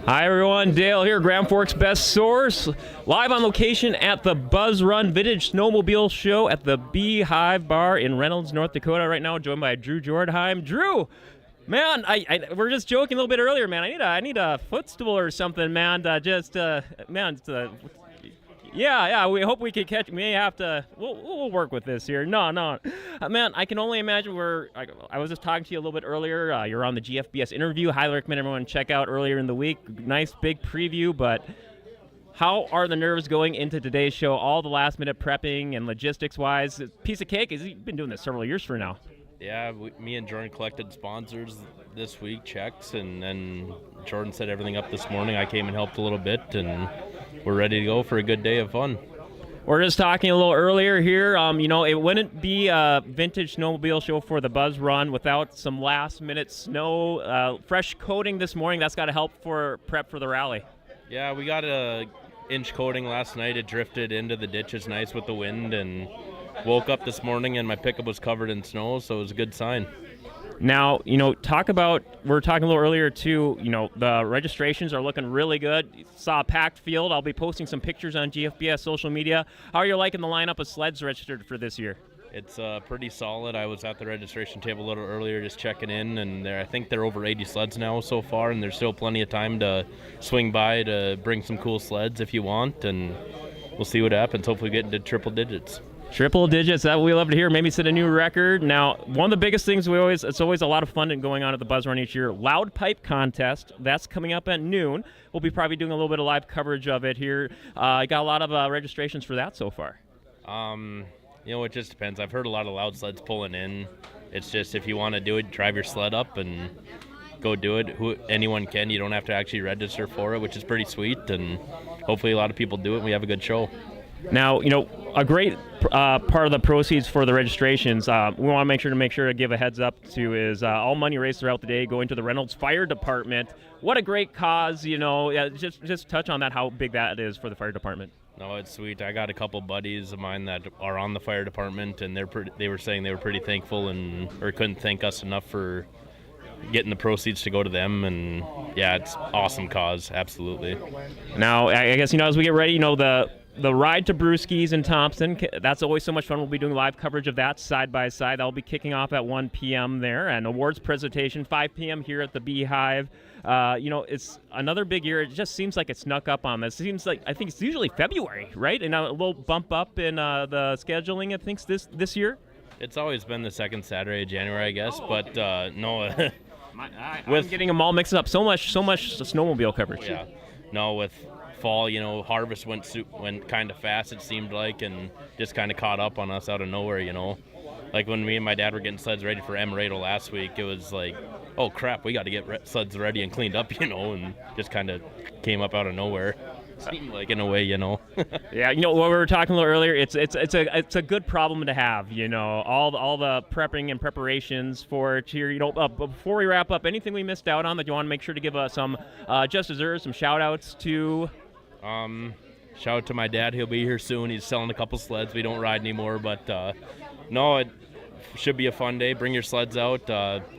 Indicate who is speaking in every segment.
Speaker 1: Hi everyone, Dale here, Grand Forks Best Source, live on location at the BuzzRun Vintage Snowmobile Show at the Beehive Bar in Reynolds, North Dakota. Right now, joined by Drew Jordheim. Drew, man, we're just joking a little bit earlier, man. I need a footstool or something, man. Yeah, we hope we can catch. May have to. We'll work with this here. No, man. I can only imagine. I was just talking to you a little bit earlier. You're on the GFBS interview. Highly recommend everyone check out earlier in the week. Nice big preview. But how are the nerves going into today's show? All the last minute prepping and logistics wise, piece of cake. You've been doing this several years for now.
Speaker 2: Yeah, me and Jordan collected sponsors this week, checks, and then Jordan set everything up this morning. I came and helped a little bit, and we're ready to go for a good day of fun.
Speaker 1: We're just talking a little earlier here. It wouldn't be a vintage snowmobile show for the BuzzRun without some last-minute snow, fresh coating this morning. That's got to help for prep for the rally.
Speaker 2: Yeah, we got a inch coating last night. It drifted into the ditches nice with the wind, and woke up this morning and my pickup was covered in snow, so it was a good sign.
Speaker 1: Now, we were talking a little earlier too, the registrations are looking really good. Saw a packed field. I'll be posting some pictures on GFBS social media. How are you liking the lineup of sleds registered for this year?
Speaker 2: It's pretty solid. I was at the registration table a little earlier just checking in, and I think they're over 80 sleds now so far, and there's still plenty of time to swing by to bring some cool sleds if you want, and we'll see what happens. Hopefully get into triple digits.
Speaker 1: Triple digits, that we love to hear. Maybe set a new record. Now, one of the biggest things it's always a lot of fun going on at the BuzzRun each year. Loud pipe contest. That's coming up at noon. We'll be probably doing a little bit of live coverage of it here. I got a lot of registrations for that so far.
Speaker 2: It just depends. I've heard a lot of loud sleds pulling in. It's just if you want to do it, drive your sled up and go do it. Anyone can. You don't have to actually register for it, which is pretty sweet. And hopefully a lot of people do it and we have a good show.
Speaker 1: Now, a great part of the proceeds for the registrations, we want to make sure to give a heads up to is all money raised throughout the day going to the Reynolds Fire Department. What a great cause, just touch on that, how big that is for the fire department.
Speaker 2: No, it's sweet. I got a couple buddies of mine that are on the fire department, and they were saying they were pretty thankful or couldn't thank us enough for getting the proceeds to go to them, and yeah, it's awesome cause, absolutely.
Speaker 1: Now, I guess, as we get ready, the ride to Brewski's in Thompson, that's always so much fun. We'll be doing live coverage of that side by side. That'll be kicking off at 1 p.m. there, and awards presentation 5 p.m. here at the Beehive. It's another big year. It just seems like it snuck up on this. It seems like, I think it's usually February, right? And a little bump up in the scheduling, I think, this year.
Speaker 2: It's always been the second Saturday of January, I guess, but no.
Speaker 1: I'm getting them all mixed up. So much snowmobile coverage.
Speaker 2: Yeah. No, with fall, harvest went kind of fast, it seemed like, and just kind of caught up on us out of nowhere, Like when me and my dad were getting sleds ready for Emerado last week, it was like, oh crap, we got to get sleds ready and cleaned up, and just kind of came up out of nowhere. Seemed like, in a way,
Speaker 1: Yeah, what we were talking a little earlier, it's a good problem to have, all the prepping and preparations for it here. Before we wrap up, anything we missed out on that you want to make sure to give some just deserves, some shout outs to?
Speaker 2: Shout out to my dad. He'll be here soon. He's selling a couple sleds. We don't ride anymore, but no, it should be a fun day. Bring your sleds out.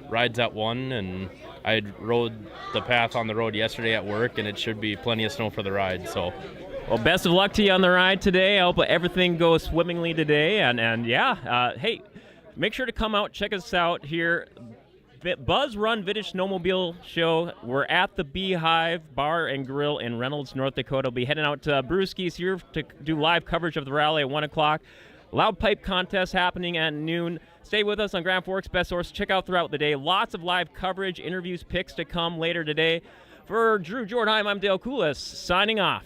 Speaker 2: Rides at 1, and I rode the path on the road yesterday at work, and it should be plenty of snow for the ride. So,
Speaker 1: well, best of luck to you on the ride today. I hope everything goes swimmingly today, and hey, make sure to come out, check us out here. BuzzRun Vintage Snowmobile Show. We're at the Beehive Bar and Grill in Reynolds, North Dakota. We'll be heading out to Brewski's here to do live coverage of the rally at 1 o'clock. Loud pipe contest happening at noon. Stay with us on Grand Forks Best Source. Check out throughout the day. Lots of live coverage, interviews, picks to come later today. For Drew Jordheim, I'm Dale Coulis, signing off.